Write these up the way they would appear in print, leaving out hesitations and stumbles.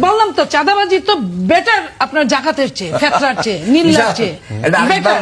বললাম তো চাঁদাবাজি তো বেটার আপনার জাকাতের চেয়ে, ফেতরার চেয়ে, নীলার চেয়ে বেটার।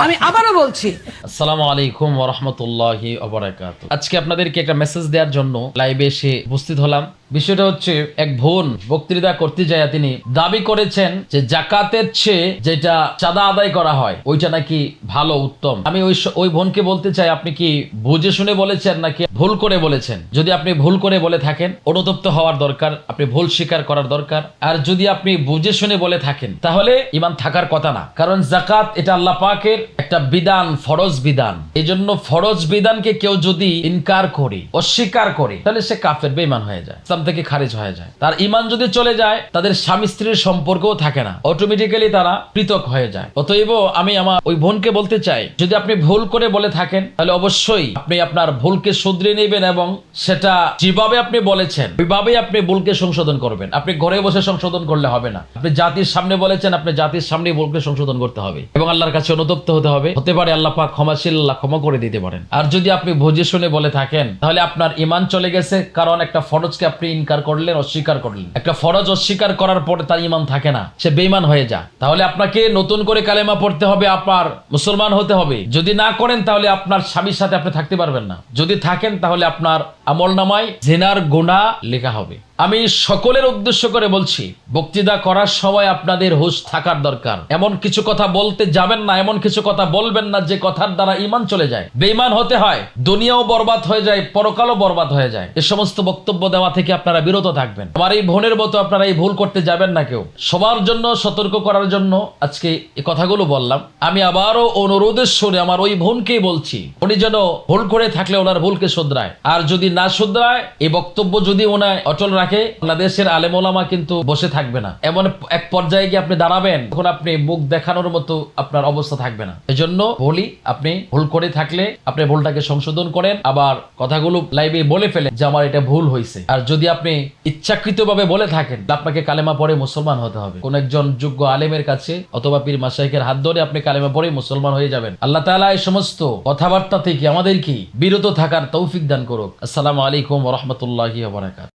আমি আবারও বলছি। আসসালামু আলাইকুম ওয়া রাহমাতুল্লাহি ওয়া বারাকাতুহু। আজকে আপনাদেরকে একটা মেসেজ দেওয়ার জন্য লাইভে এসে উপস্থিত হলাম। বিষয়টা হচ্ছে, এক বোন বক্তৃতা করতে যায় তিনি দাবি করেছেন যে জাকাতের চেয়ে যেটা চাঁদা আদায় করা হয় ওইটা নাকি ভালো, উত্তম। আমি ওই বোনকে বলতে চাই, আপনি কি বুঝে শুনে বলেছেন নাকি ভুল করে বলেছেন? যদি আপনি ভুল করে বলে থাকেন, অনুতপ্ত হওয়ার দরকার, আপনি ভুল স্বীকার করার দরকার। আর যদি আপনি বুঝে শুনে বলে থাকেন তাহলে ঈমান থাকার কথা না, কারণ জাকাত এটা আল্লাহ পাকের একটা বিধান, ফরজ বিধান। এই জন্য ফরজ বিধানকে কেউ যদি ইনকার করে, অস্বীকার করে, তাহলে সে কাফের, বেঈমান হয়ে যায়, ইসলাম থেকে খারিজ হয়ে যায়। তার ঈমান যদি চলে যায়, তাদের স্বামী স্ত্রীর সম্পর্কও থাকে না, অটোমেটিক্যালি তারা পৃথক হয়ে যায়। অতএব আমি আমার ওই বোনকে বলতে চাই, যদি আপনি ভুল করে বলে থাকেন তাহলে অবশ্যই আপনি আপনার ভুলকে শুধরে নেবেন এবং সেটা যেভাবে আপনি বলেছেন ওইভাবেই আপনি ভুলকে সংশোধন করবেন। আপনি ঘরে বসে সংশোধন করলে হবে না। আপনি জাতির সামনে বলেছেন, আপনি জাতির সামনে ভুলকে সংশোধন করতে হবে এবং আল্লাহর কাছে অনুতপ্ত হতে হবে। হতে পারে আল্লাহ পাক ক্ষমাশীল, আল্লাহ ক্ষমা করে দিতে পারেন। আর যদি আপনি বুঝে শুনে বলে থাকেন তাহলে আপনার ঈমান চলে গেছে, কারণ একটা ফরজকে আপনি ইনকার করলেন, অস্বীকার করলেন। একটা ফরজ অস্বীকার করার পরে তার ঈমান থাকে না, সে বেঈমান হয়ে যায়। তাহলে আপনাকে নতুন করে কালেমা পড়তে হবে, আপনার মুসলমান হতে হবে। যদি না করেন তাহলে আপনার স্বামীর সাথে আপনি থাকতে পারবেন না। যদি থাকেন তাহলে আপনার আমলনামায় জিনার গুনাহ লেখা হবে। আমি সকলের উদ্দেশ্য করে বলছি, বক্তৃতা করার সময় আপনাদের হুঁশ থাকার দরকার। এমন কিছু কথা বলতে যাবেন না, এমন কিছু কথা বলবেন না যে কথার দ্বারা ঈমান চলে যায়, বেঈমান হতে হয়, দুনিয়াও বরবাদ হয়ে যায়, পরকালও বরবাদ হয়ে যায়। এই সমস্ত বক্তব্য দেওয়া থেকে আপনারা বিরত থাকবেন। আমার এই বোনের মতো আপনারা এই ভুল করতে যাবেন না কেউ। সবার জন্য সতর্ক করার জন্য আজকে এই কথাগুলো বললাম। আমি আবারও অনুরোধের সুরে আমার ওই বোনকেই বলছি, উনি যেন ভুল করে থাকলে ওনার ভুলকে শুধরায়। আর যদি না শুধরায়, এই বক্তব্য যদি ওনার অটল রাখে, বাংলাদেশের আলেম ওলামা কিন্তু বসে থাকবে না। এমন এক পর্যায়ে গিয়ে আপনি দাঁড়াবেন, তখন আপনি মুখ দেখানোর মতো আপনার অবস্থা থাকবে না। এজন্য বলি, আপনি ভুল করে থাকলে আপনি ভুলটাকে সংশোধন করেন, আবার কথাগুলো লাইভে বলে ফেলেন যে আমার এটা ভুল হয়েছে। আর যদি আপনি ইচ্ছাকৃতভাবে বলে থাকেন, আপনাকে কালেমা পড়ে মুসলমান হতে হবে। কোন একজন যোগ্য আলেমের কাছে অথবা পীর মাশায়েখের হাত ধরে আপনি কালেমা পড়ে মুসলমান হয়ে যাবেন। আল্লাহ তাআলা এই সমস্ত কথাবার্তা থেকে আমাদেরকে বিরত থাকার তৌফিক দান করুক। আসসালামু আলাইকুম ওয়া রাহমাতুল্লাহি ওয়া বারাকাতুহু।